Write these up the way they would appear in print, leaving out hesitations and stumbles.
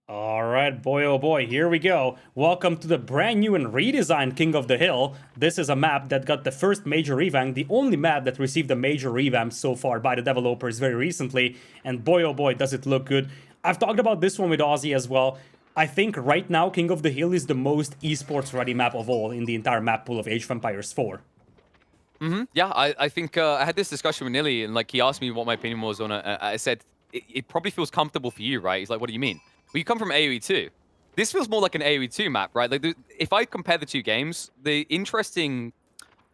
Alright, boy oh boy, here we go. Welcome to the brand new and redesigned King of the Hill. This is a map that got the first major revamp, the only map that received a major revamp so far by the developers very recently, and boy oh boy does it look good. I've talked about this one with Ozzy as well. I think right now King of the Hill is the most esports ready map of all in the entire map pool of Age of Empires 4. Yeah, I think I had this discussion with Nilly, and like he asked me what my opinion was on it. I said it probably feels comfortable for you, right? He's like, "What do you mean?" Well, you come from AoE 2. This feels more like an AoE 2 map, right? Like, if I compare the two games, the interesting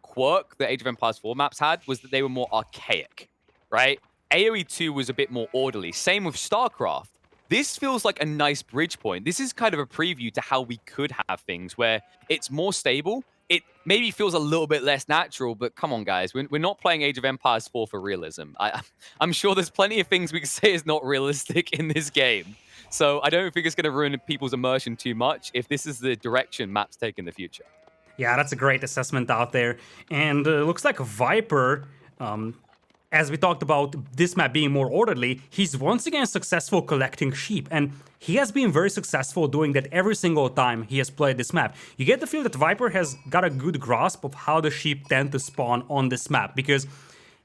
quirk that Age of Empires 4 maps had was that they were more archaic, right? AoE 2 was a bit more orderly. Same with StarCraft. This feels like a nice bridge point. This is kind of a preview to how we could have things where it's more stable. It maybe feels a little bit less natural, but come on, guys. We're not playing Age of Empires 4 for realism. I'm sure there's plenty of things we can say is not realistic in this game. So I don't think it's going to ruin people's immersion too much if this is the direction maps take in the future. Yeah, that's a great assessment out there. And looks like Viper, as we talked about this map being more orderly, he's once again successful collecting sheep. And he has been very successful doing that every single time he has played this map. You get the feel that Viper has got a good grasp of how the sheep tend to spawn on this map, because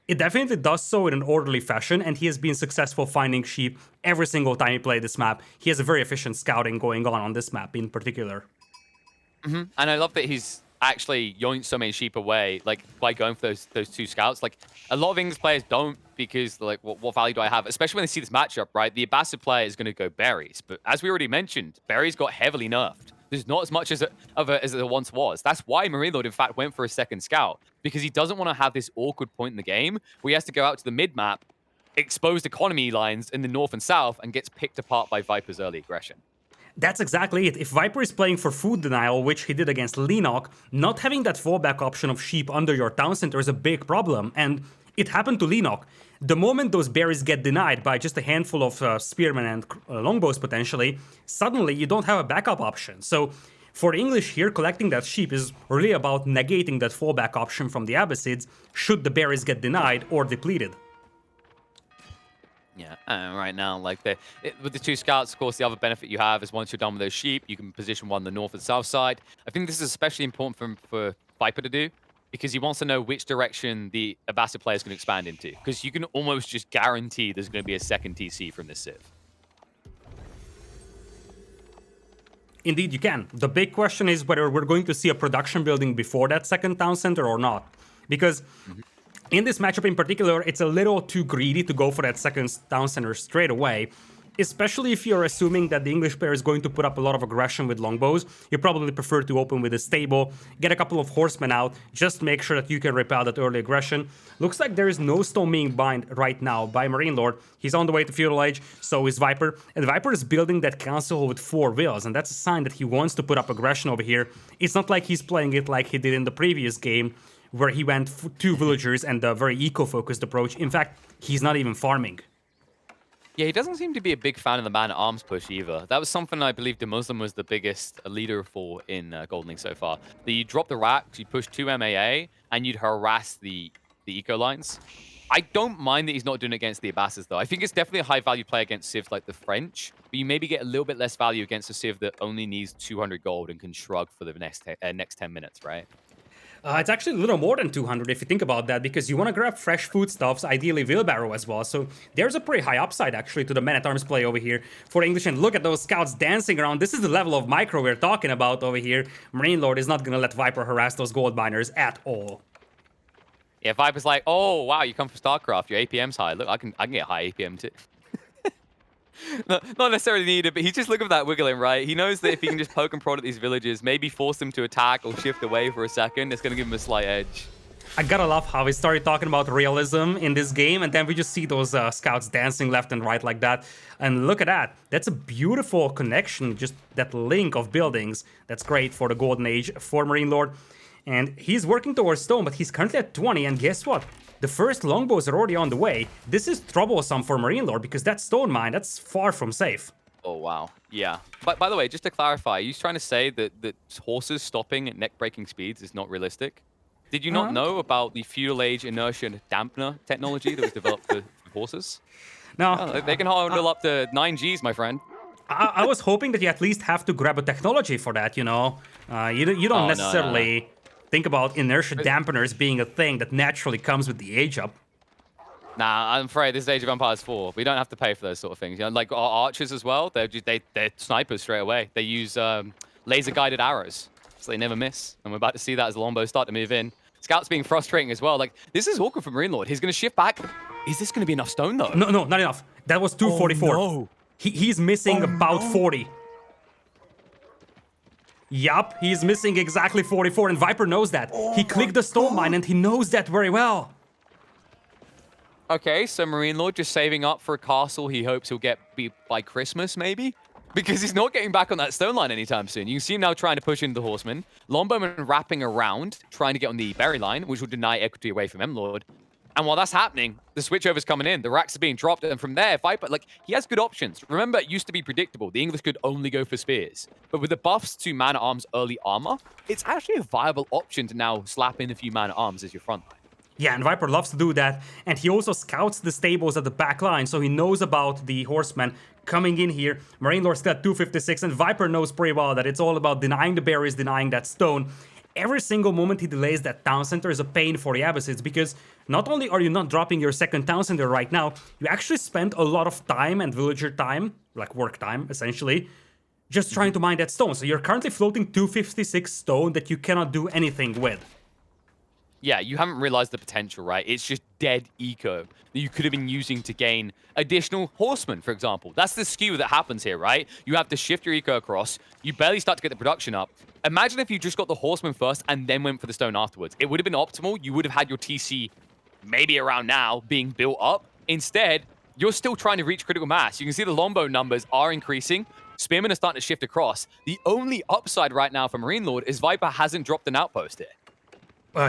it definitely does so in an orderly fashion, and he has been successful finding sheep every single time he played this map. He has a very efficient scouting going on this map in particular. And I love that he's actually yoinked so many sheep away, like by going for those two scouts. Like a lot of English players don't because like, what value do I have? Especially when they see this matchup, right? The Abbasid player is going to go berries, but as we already mentioned, berries got heavily nerfed. There's not as much as there once was. That's why MarineLorD, in fact, went for a second scout, because he doesn't want to have this awkward point in the game where he has to go out to the mid map, exposed economy lines in the north and south, and gets picked apart by Viper's early aggression. That's exactly it. If Viper is playing for food denial, which he did against Lidakor, not having that fallback option of sheep under your town center is a big problem, and it happened to Lidakor. The moment those berries get denied by just a handful of spearmen and longbows potentially, suddenly you don't have a backup option. So for English here, collecting that sheep is really about negating that fallback option from the Abbasids should the berries get denied or depleted. Yeah, right now, like with the two scouts, of course, the other benefit you have is once you're done with those sheep, you can position one on the north and south side. I think this is especially important for Viper to do, because he wants to know which direction the Abbasid player is going to expand into, because you can almost just guarantee there's going to be a second TC from this Civ. Indeed, you can. The big question is whether we're going to see a production building before that second town center or not. Because in this matchup in particular, it's a little too greedy to go for that second town center straight away. Especially if you're assuming that the English player is going to put up a lot of aggression with longbows. You probably prefer to open with a stable, get a couple of horsemen out, just make sure that you can repel that early aggression. Looks like there is no stone being bind right now by MarineLorD. He's on the way to Feudal Age, so is Viper. And Viper is building that council with 4 villas, and that's a sign that he wants to put up aggression over here. It's not like he's playing it like he did in the previous game, where he went 2 villagers and a very eco-focused approach. In fact, he's not even farming. Yeah, he doesn't seem to be a big fan of the man-at-arms push either. That was something I believe the Muslim was the biggest leader for in Golden League so far. That you drop the racks, you push 2 MAA, and you'd harass the eco lines. I don't mind that he's not doing it against the Abbasids, though. I think it's definitely a high-value play against civs like the French, but you maybe get a little bit less value against a civ that only needs 200 gold and can shrug for the next 10 minutes, right? It's actually a little more than 200 if you think about that, because you want to grab fresh foodstuffs, ideally wheelbarrow as well. So there's a pretty high upside actually to the man-at-arms play over here for English. And look at those scouts dancing around. This is the level of micro we're talking about over here. MarineLorD is not going to let Viper harass those gold miners at all. Yeah, Viper's like, oh, wow, you come from StarCraft, your APM's high. Look, I can get high APM too. Not necessarily needed, but he's just looking for that wiggling, right? He knows that if he can just poke and prod at these villagers, maybe force them to attack or shift away for a second, it's going to give him a slight edge. I gotta love how we started talking about realism in this game, and then we just see those scouts dancing left and right like that. And look at that. That's a beautiful connection, just that link of buildings. That's great for the Golden Age for MarineLorD. And he's working towards stone, but he's currently at 20, and guess what? The first longbows are already on the way. This is troublesome for MarineLorD because that stone mine, that's far from safe. Oh, wow. Yeah. But by the way, just to clarify, he's trying to say that horses stopping at neck-breaking speeds is not realistic? Did you not know about the Feudal Age inertia dampener technology that was developed for horses? No. Oh, they can handle up to 9 Gs, my friend. I was hoping that you at least have to grab a technology for that, you know? You don't Oh, no, no, necessarily think about inertia dampeners being a thing that naturally comes with the age up. Nah, I'm afraid this is Age of Empires 4. We don't have to pay for those sort of things. You know, like our archers as well, they're snipers straight away. They use laser-guided arrows, so they never miss. And we're about to see that as Longbow start to move in. Scout's being frustrating as well. Like, this is awkward for MarineLorD. He's going to shift back. Is this going to be enough stone, though? No, not enough. That was 244. Oh, no. He's missing about 40. Yup, he's missing exactly 44, and Viper knows that. He clicked the stone mine, and he knows that very well. Okay, so MarineLorD just saving up for a castle he hopes he'll get by Christmas, maybe? Because he's not getting back on that stone line anytime soon. You can see him now trying to push into the Horseman. Longbowman wrapping around, trying to get on the berry line, which will deny equity away from MLord. And while that's happening, the switchover's coming in. The racks are being dropped, and from there, Viper, like, he has good options. Remember, it used to be predictable. The English could only go for spears. But with the buffs to man-at-arms early armor, it's actually a viable option to now slap in a few man-at-arms as your front line. Yeah, and Viper loves to do that, and he also scouts the stables at the back line, so he knows about the horsemen coming in here. MarineLord's got 256, and Viper knows pretty well that it's all about denying the berries, denying that stone. Every single moment he delays that town center is a pain for the Abbasids, because not only are you not dropping your second town center right now, you actually spend a lot of time and villager time, like work time, essentially, just trying to mine that stone. So you're currently floating 256 stone that you cannot do anything with. Yeah, you haven't realized the potential, right? It's just dead eco that you could have been using to gain additional horsemen, for example. That's the skew that happens here, right? You have to shift your eco across. You barely start to get the production up. Imagine if you just got the horsemen first and then went for the stone afterwards. It would have been optimal. You would have had your TC maybe around now being built up. Instead, you're still trying to reach critical mass. You can see the longbow numbers are increasing. Spearmen are starting to shift across. The only upside right now for MarineLorD is Viper hasn't dropped an outpost here.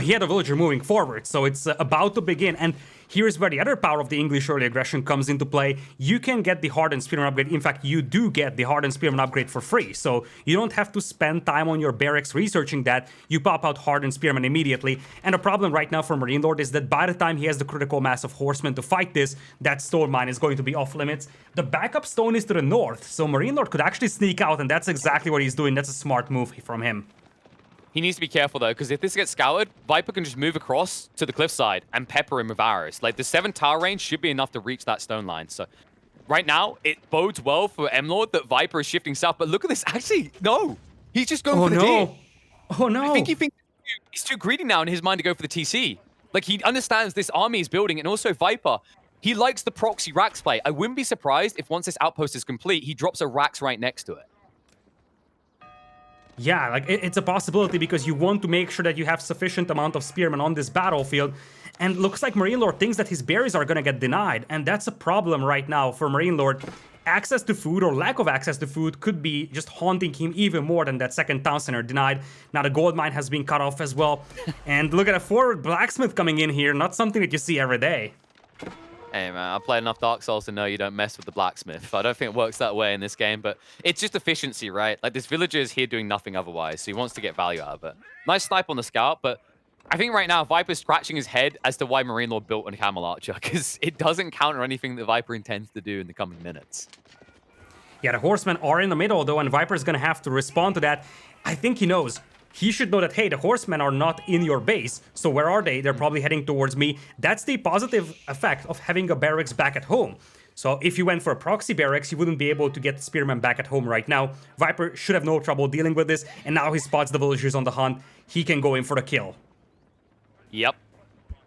He had a villager moving forward, so it's about to begin. And here's where the other power of the English early aggression comes into play. You can get the Hardened Spearman upgrade. In fact, you do get the Hardened Spearman upgrade for free. So you don't have to spend time on your barracks researching that. You pop out Hardened Spearman immediately. And the problem right now for MarineLorD is that by the time he has the critical mass of horsemen to fight this, that stone mine is going to be off limits. The backup stone is to the north, so MarineLorD could actually sneak out, and that's exactly what he's doing. That's a smart move from him. He needs to be careful, though, because if this gets scoured, Viper can just move across to the cliffside and pepper him with arrows. Like, the 7 tower range should be enough to reach that stone line. So, right now, it bodes well for MLord that Viper is shifting south. But look at this. Actually, no. He's just going for the deer. Oh, no. I think he's too greedy now in his mind to go for the TC. Like, he understands this army is building, and also Viper, he likes the proxy racks play. I wouldn't be surprised if once this outpost is complete, he drops a racks right next to it. Yeah, like it's a possibility because you want to make sure that you have sufficient amount of spearmen on this battlefield. And looks like MarineLorD thinks that his berries are gonna get denied. And that's a problem right now for MarineLorD. Access to food or lack of access to food could be just haunting him even more than that second town center denied. Now the gold mine has been cut off as well. And look at a forward blacksmith coming in here. Not something that you see every day. Hey, man, I've played enough Dark Souls to know you don't mess with the blacksmith. I don't think it works that way in this game, but it's just efficiency, right? Like, this villager is here doing nothing otherwise, so he wants to get value out of it. Nice snipe on the scout, but I think right now Viper's scratching his head as to why MarineLorD built on Camel Archer, because it doesn't counter anything that Viper intends to do in the coming minutes. Yeah, the horsemen are in the middle, though, and Viper's gonna have to respond to that. I think he knows. He should know that, hey, the horsemen are not in your base, so where are they? They're probably heading towards me. That's the positive effect of having a barracks back at home. So if you went for a proxy barracks, you wouldn't be able to get the spearmen back at home right now. Viper should have no trouble dealing with this, and now he spots the villagers on the hunt. He can go in for the kill. Yep.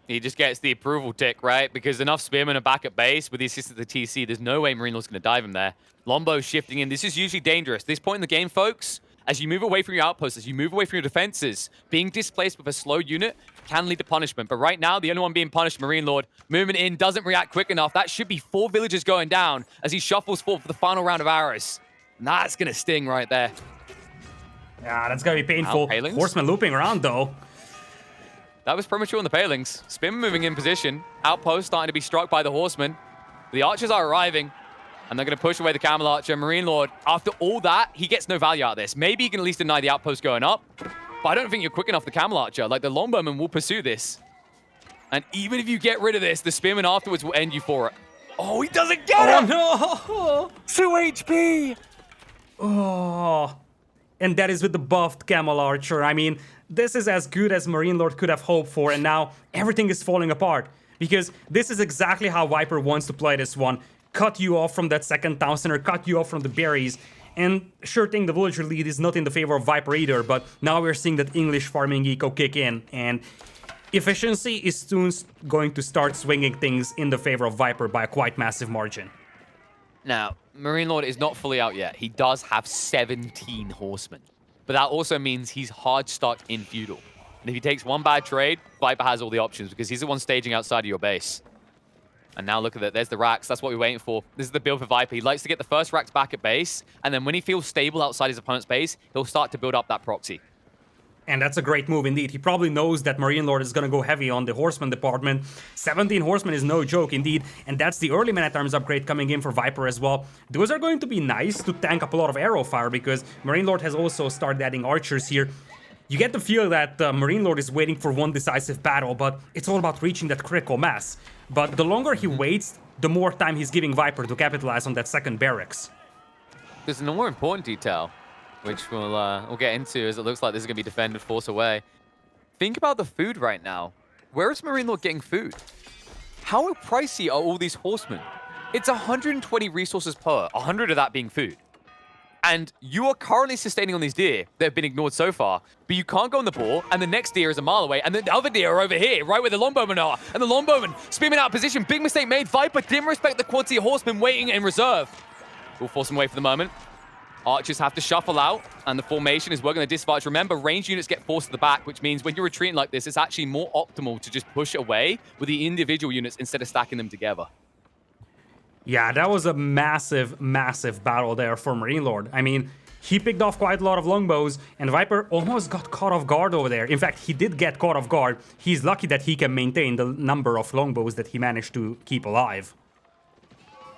He just gets the approval tick, right? Because enough spearmen are back at base with the assist of the TC. There's no way MarineLorD's going to dive him there. Longbow shifting in. This is usually dangerous. This point in the game, folks, as you move away from your outposts, as you move away from your defenses, being displaced with a slow unit can lead to punishment. But right now, the only one being punished, MarineLorD, movement in, doesn't react quick enough. That should be 4 villagers going down as he shuffles forward for the final round of arrows. And that's going to sting right there. Yeah, that's going to be painful. Horsemen looping around, though. That was premature on the palings. Spearman moving in position. Outpost starting to be struck by the horsemen. The archers are arriving. And they're going to push away the Camel Archer. MarineLorD, after all that, he gets no value out of this. Maybe he can at least deny the outpost going up. But I don't think you're quick enough, the Camel Archer. Like, the Longbowman will pursue this. And even if you get rid of this, the Spearman afterwards will end you for it. Oh, he doesn't get it! Oh, no! 2 HP! Oh, and that is with the buffed Camel Archer. I mean, this is as good as MarineLorD could have hoped for, and now everything is falling apart. Because this is exactly how Viper wants to play this one. Cut you off from that second town center, cut you off from the berries. And sure thing, the villager lead is not in the favor of Viper either, but now we're seeing that English farming eco kick in, and efficiency is soon going to start swinging things in the favor of Viper by a quite massive margin. Now, MarineLorD is not fully out yet. He does have 17 horsemen. But that also means he's hard stuck in Feudal. And if he takes one bad trade, Viper has all the options because he's the one staging outside of your base. And now look at that. There's the racks. That's what we're waiting for. This is the build for Viper. He likes to get the first racks back at base. And then when he feels stable outside his opponent's base, he'll start to build up that proxy. And that's a great move indeed. He probably knows that MarineLorD is going to go heavy on the horseman department. 17 horsemen is no joke indeed. And that's the early man-at-arms upgrade coming in for Viper as well. Those are going to be nice to tank up a lot of arrow fire because MarineLorD has also started adding archers here. You get the feel that MarineLorD is waiting for one decisive battle, but it's all about reaching that critical mass. But the longer he waits, the more time he's giving Viper to capitalize on that second barracks. There's a more important detail, which we'll get into, as it looks like this is going to be defended force away. Think about the food right now. Where is MarineLorD getting food? How pricey are all these horsemen? It's 120 resources per, 100 of that being food. And you are currently sustaining on these deer that have been ignored so far, but you can't go on the boar, and the next deer is a mile away, and then the other deer are over here, right where the Longbowmen are. And the Longbowmen, spearman out of position, big mistake made. Viper didn't respect the quantity of horsemen waiting in reserve. We'll force him away for the moment. Archers have to shuffle out, and the formation is working the dispatch. Remember, ranged units get forced to the back, which means when you're retreating like this, it's actually more optimal to just push away with the individual units instead of stacking them together. Yeah, that was a massive, massive battle there for MarineLorD. I mean, he picked off quite a lot of longbows, and Viper almost got caught off guard over there. In fact, he did get caught off guard. He's lucky that he can maintain the number of longbows that he managed to keep alive.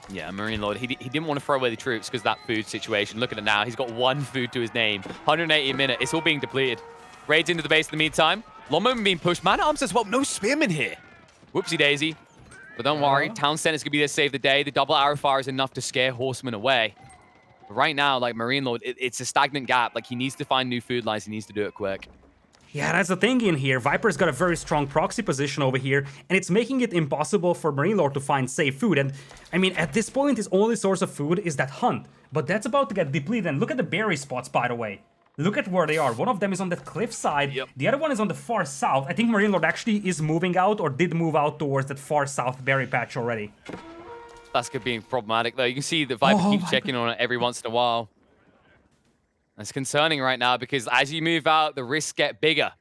Yeah, MarineLorD, he didn't want to throw away the troops because of that food situation. Look at it now. He's got one food to his name. 180 a minute. It's all being depleted. Raids into the base in the meantime. Longbowman being pushed. Man-at-arms as well. No spearmen here. Whoopsie-daisy. But don't worry. Town Center's going to be there to save the day. The double arrow fire is enough to scare horsemen away. But right now, like MarineLorD, it's a stagnant gap. Like, he needs to find new food lines. He needs to do it quick. Yeah, that's the thing in here. Viper's got a very strong proxy position over here, and it's making it impossible for MarineLorD to find safe food. And, I mean, at this point, his only source of food is that hunt. But that's about to get depleted. And look at the berry spots, by the way. Look at where they are. One of them is on that cliff side. Yep. The other one is on the far south. I think MarineLorD actually is moving out, or did move out towards that far south berry patch already. That's being problematic, though. You can see that Viper keeps checking on it every once in a while. That's concerning right now because as you move out, the risks get bigger.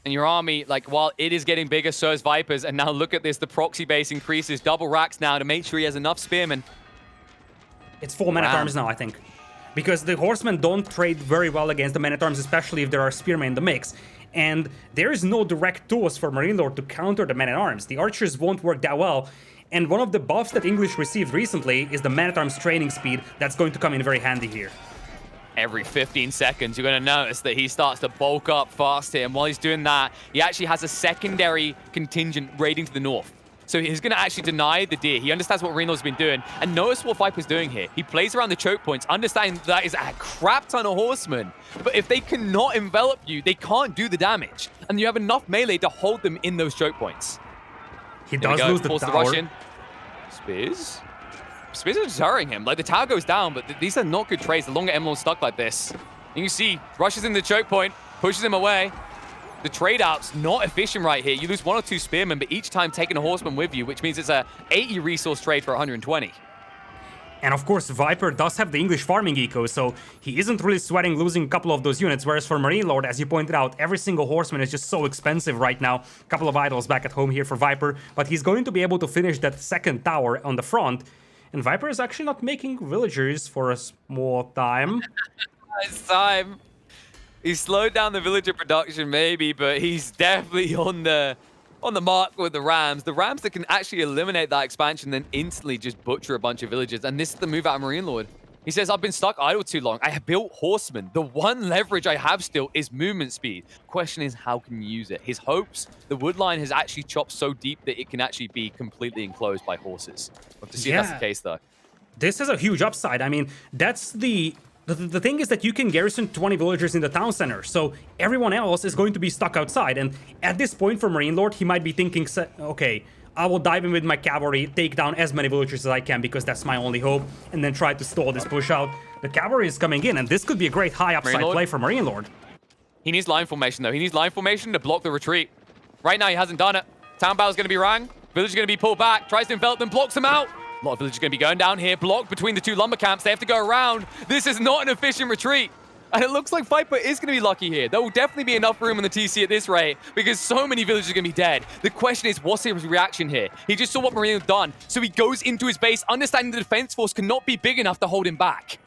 And your army, like, while it is getting bigger, so is Viper's. And now look at this. The proxy base increases. Double racks now to make sure he has enough spearmen. It's full man-at-arms now, I think. Because the horsemen don't trade very well against the men-at-arms, especially if there are spearmen in the mix. And there is no direct tools for MarineLorD to counter the men-at-arms. The archers won't work that well. And one of the buffs that English received recently is the man-at-arms training speed. That's going to come in very handy here. Every 15 seconds, you're going to notice that he starts to bulk up fast here. And while he's doing that, he actually has a secondary contingent raiding to the north. So he's going to actually deny the deer. He understands what MarineLorD's been doing. And notice what Viper's doing here. He plays around the choke points, understanding that is a crap ton of horsemen. But if they cannot envelop you, they can't do the damage. And you have enough melee to hold them in those choke points. He does lose the tower. Spears? Spears are deterring him. Like, the tower goes down, but these are not good trades. The longer Emerald's stuck like this. You can see, rushes in the choke point, pushes him away. The trade-out's not efficient right here. You lose 1 or 2 spearmen, but each time taking a horseman with you, which means it's a 80 resource trade for 120. And of course, Viper does have the English farming eco, so he isn't really sweating losing a couple of those units, whereas for MarineLorD, as you pointed out, every single horseman is just so expensive right now. A couple of idols back at home here for Viper, but he's going to be able to finish that second tower on the front. And Viper is actually not making villagers for a small time. It's time. He slowed down the villager production maybe, but he's definitely on the mark with the Rams. The Rams that can actually eliminate that expansion, then instantly just butcher a bunch of villagers. And this is the move out of MarineLorD. He says, I've been stuck idle too long. I have built horsemen. The one leverage I have still is movement speed. Question is, how can you use it? His hopes, the wood line has actually chopped so deep that it can actually be completely enclosed by horses. We'll have to see if that's the case, though. This is a huge upside. I mean, that's the The thing is that you can garrison 20 villagers in the town center, so everyone else is going to be stuck outside. And at this point for MarineLorD, he might be thinking, okay, I will dive in with my cavalry, take down as many villagers as I can because that's my only hope, and then try to stall this push out. The cavalry is coming in, and this could be a great high upside play for MarineLorD. He needs line formation, though. He needs line formation to block the retreat. Right now, he hasn't done it. Town battle's going to be rang. Villagers are going to be pulled back. Tries to envelop them, blocks them out. A lot of villagers are going to be going down here, blocked between the two lumber camps. They have to go around. This is not an efficient retreat. And it looks like Viper is going to be lucky here. There will definitely be enough room in the TC at this rate because so many villagers are going to be dead. The question is, what's his reaction here? He just saw what MarineLorD done, so he goes into his base, understanding the defense force cannot be big enough to hold him back.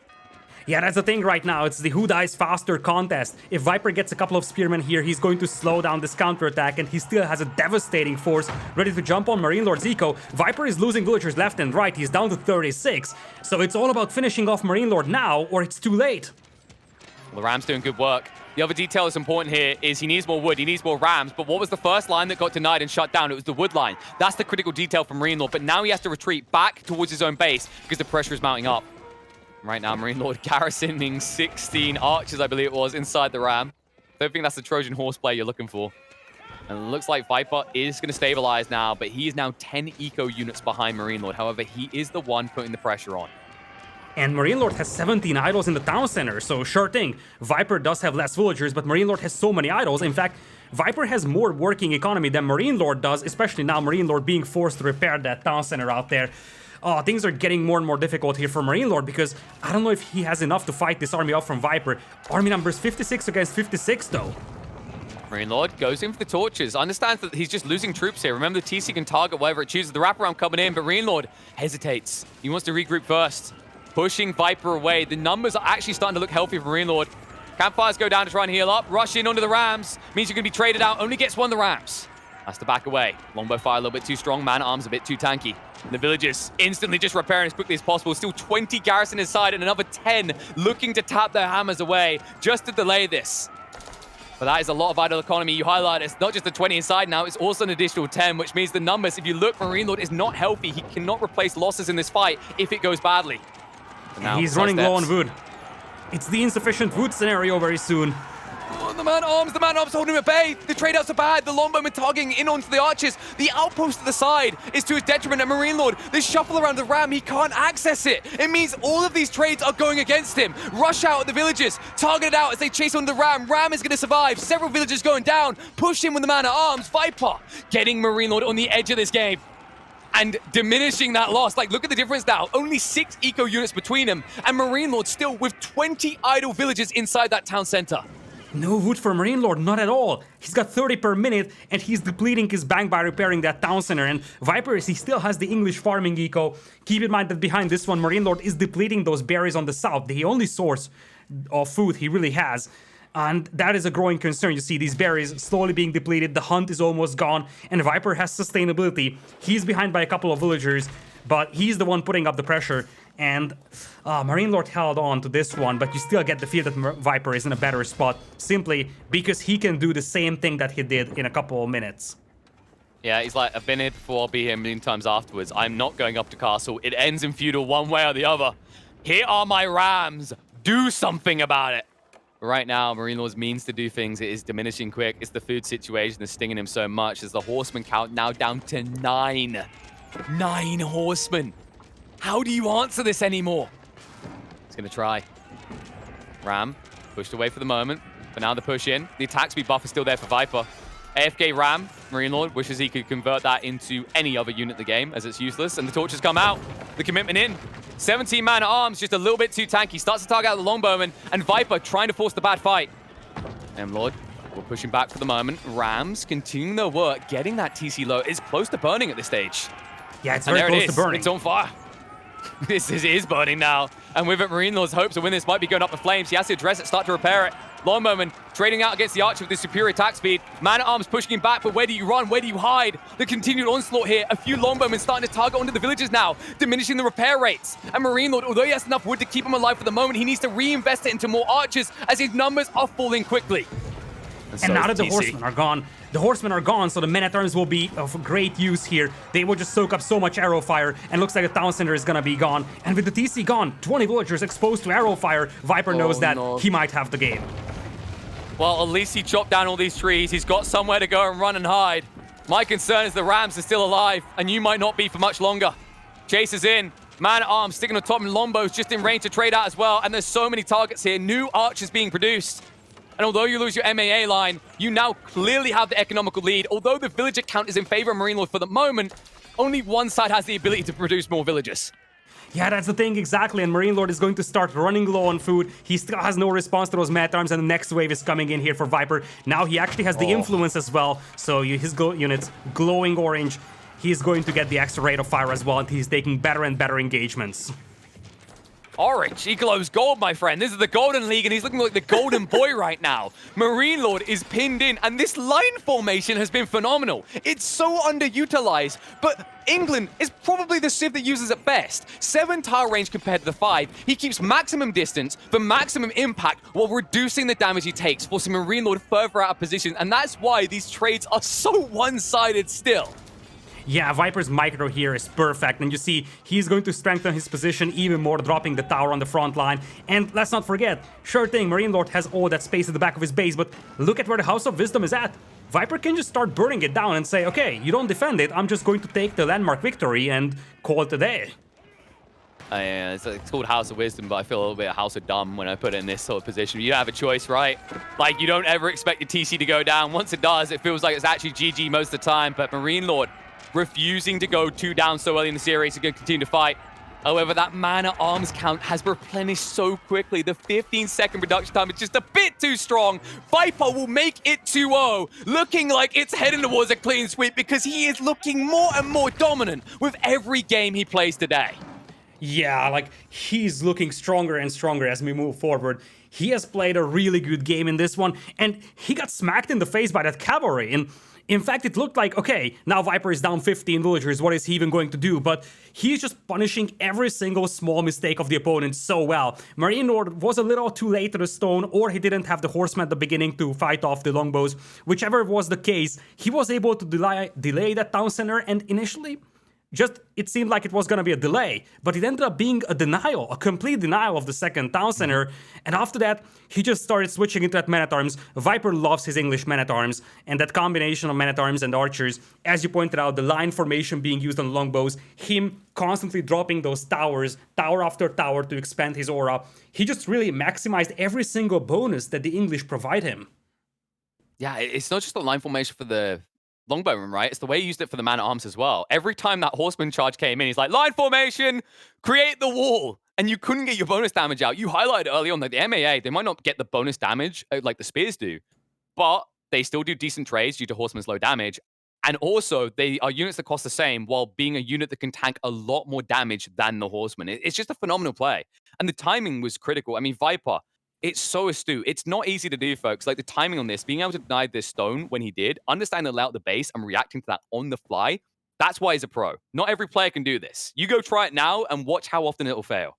Yeah, that's the thing right now. It's the who dies faster contest. If Viper gets a couple of spearmen here, he's going to slow down this counterattack, and he still has a devastating force ready to jump on MarineLorD's eco. Viper is losing villagers left and right. He's down to 36. So it's all about finishing off MarineLorD now, or it's too late. Well, the Ram's doing good work. The other detail that's important here is he needs more wood, he needs more Rams, but what was the first line that got denied and shut down? It was the wood line. That's the critical detail from MarineLorD, but now he has to retreat back towards his own base because the pressure is mounting up. Right now, MarineLorD garrisoning 16 archers, I believe it was, inside the Ram. Don't think that's the Trojan horse play you're looking for. And it looks like Viper is going to stabilize now, but he is now 10 eco units behind MarineLorD. However, he is the one putting the pressure on. And MarineLorD has 17 idols in the town center, so sure thing. Viper does have less villagers, but MarineLorD has so many idols. In fact, Viper has more working economy than MarineLorD does, especially now MarineLorD being forced to repair that town center out there. Things are getting more and more difficult here for MarineLorD because I don't know if he has enough to fight this army off from Viper. Army numbers 56 against 56 though. MarineLorD goes in for the torches. Understands that he's just losing troops here. Remember, the TC can target whatever it chooses. The wraparound coming in, but MarineLorD hesitates. He wants to regroup first. Pushing Viper away. The numbers are actually starting to look healthy for MarineLorD. Campfires go down to try and heal up. Rush in onto the Rams. Means you're going to be traded out. Only gets one of the Rams. Has to back away. Longbow fire a little bit too strong. Man-at-arms a bit too tanky. And the villagers instantly just repairing as quickly as possible. Still 20 garrison inside and another 10 looking to tap their hammers away just to delay this. But that is a lot of idle economy. You highlight it's not just the 20 inside now, it's also an additional 10, which means the numbers, if you look, MarineLorD is not healthy. He cannot replace losses in this fight if it goes badly. He's running low on wood. It's the insufficient wood scenario very soon. Oh, the man-at-arms holding him at bay. The trade-outs are bad. The Longbowman targeting in onto the archers. The outpost to the side is to his detriment. And MarineLorD, the shuffle around the Ram, he can't access it. It means all of these trades are going against him. Rush out at the villagers, targeted out as they chase on the Ram. Ram is going to survive. Several villagers going down. Push him with the man-at-arms. Viper getting MarineLorD on the edge of this game and diminishing that loss. Like, look at the difference now. Only 6 eco units between them, and MarineLorD still with 20 idle villagers inside that town center. No wood for MarineLorD, not at all. He's got 30 per minute, and he's depleting his bank by repairing that town center. And Viper, he still has the English farming eco. Keep in mind that behind this one, MarineLorD is depleting those berries on the south, the only source of food he really has. And that is a growing concern. You see these berries slowly being depleted, the hunt is almost gone, and Viper has sustainability. He's behind by a couple of villagers, but he's the one putting up the pressure. And MarineLorD held on to this one, but you still get the feel that Viper is in a better spot, simply because he can do the same thing that he did in a couple of minutes. Yeah, he's like, I've been here before, I'll be here a million times afterwards. I'm not going up to castle. It ends in feudal one way or the other. Here are my Rams. Do something about it. Right now, MarineLorD's means to do things, it is diminishing quick. It's the food situation that's stinging him so much as the horseman count now down to 9. 9 horsemen. How do you answer this anymore? He's going to try. Ram, pushed away for the moment, but now the push in. The attack speed buff is still there for Viper. AFK Ram, MarineLorD wishes he could convert that into any other unit in the game, as it's useless, and the torches come out. The commitment in. 17 man at arms, just a little bit too tanky. Starts to target out the Longbowman, and Viper trying to force the bad fight. MLord, we're pushing back for the moment. Rams continuing their work, getting that TC low. It's close to burning at this stage. Yeah, it's very close to burning. It's on fire. This is burning now. And with it, MarineLorD's hopes of win this might be going up in flames. He has to address it, start to repair it. Longbowman trading out against the Archer with his superior attack speed. Man-at-arms pushing him back, but where do you run? Where do you hide? The continued onslaught here. A few Longbowmen starting to target onto the villagers now, diminishing the repair rates. And MarineLorD, although he has enough wood to keep him alive for the moment, he needs to reinvest it into more archers as his numbers are falling quickly. And now that the horsemen are gone, so the men-at-arms will be of great use here. They will just soak up so much arrow fire, and looks like the town center is gonna be gone. And with the TC gone, 20 villagers exposed to arrow fire, Viper knows that he might have the game. Well, at least he chopped down all these trees. He's got somewhere to go and run and hide. My concern is the Rams are still alive, and you might not be for much longer. Chase is in. Man-at-arms sticking on top, and Longbows just in range to trade out as well. And there's so many targets here. New archers being produced. And although you lose your MAA line, you now clearly have the economical lead. Although the villager count is in favor of MarineLorD for the moment, only one side has the ability to produce more villagers. Yeah, that's the thing, exactly, and MarineLorD is going to start running low on food. He still has no response to those man-at-arms, and the next wave is coming in here for Viper. Now he actually has the influence as well, so his units glowing orange. He's going to get the extra rate of fire as well, and he's taking better and better engagements. Orange, he glows gold, my friend. This is the Golden League, and he's looking like the golden boy right now. MarineLorD is pinned in, and this line formation has been phenomenal. It's so underutilized, but England is probably the civ that uses it best. 7 tile range compared to the 5. He keeps maximum distance for maximum impact while reducing the damage he takes, forcing MarineLorD further out of position, and that's why these trades are so one-sided still. Yeah, Viper's micro here is perfect, and you see he's going to strengthen his position even more, dropping the tower on the front line. And let's not forget, sure thing, MarineLorD has all that space at the back of his base, but look at where the House of Wisdom is at. Viper can just start burning it down and say, okay, you don't defend it, I'm just going to take the landmark victory and call it a day. Yeah, it's called House of Wisdom, but I feel a little bit House of Dumb when I put it in this sort of position. You don't have a choice, right? Like, you don't ever expect your TC to go down. Once it does, it feels like it's actually GG most of the time, but MarineLorD refusing to go 2 down so early in the series, is going to continue to fight. However, that man-at-arms count has replenished so quickly. The 15-second reduction time is just a bit too strong. Viper will make it 2-0, looking like it's heading towards a clean sweep because he is looking more and more dominant with every game he plays today. Yeah, like, he's looking stronger and stronger as we move forward. He has played a really good game in this one, and he got smacked in the face by that cavalry. And in fact, it looked like, okay, now Viper is down 15 villagers, what is he even going to do? But he's just punishing every single small mistake of the opponent so well. MarineLorD was a little too late to the stone, or he didn't have the horsemen at the beginning to fight off the longbows. Whichever was the case, he was able to delay that town center, and initially, it seemed like it was gonna be a delay, but it ended up being a denial, a complete denial of the second town center. And after that, he just started switching into that man-at-arms. Viper loves his English men-at-arms, and that combination of men-at-arms and archers, as you pointed out, the line formation being used on longbows, him constantly dropping those towers, tower after tower to expand his aura. He just really maximized every single bonus that the English provide him. Yeah, it's not just the line formation for the Longbowman, right? It's the way he used it for the man-at-arms as well. Every time that horseman charge came in, he's like, line formation, create the wall. And you couldn't get your bonus damage out. You highlighted early on that the MAA, they might not get the bonus damage like the spears do, but they still do decent trades due to horseman's low damage. And also, they are units that cost the same while being a unit that can tank a lot more damage than the horseman. It's just a phenomenal play. And the timing was critical. I mean, Viper, it's so astute. It's not easy to do, folks. Like, the timing on this, being able to deny this stone when he did, understand the layout of the base and reacting to that on the fly, that's why he's a pro. Not every player can do this. You go try it now and watch how often it'll fail.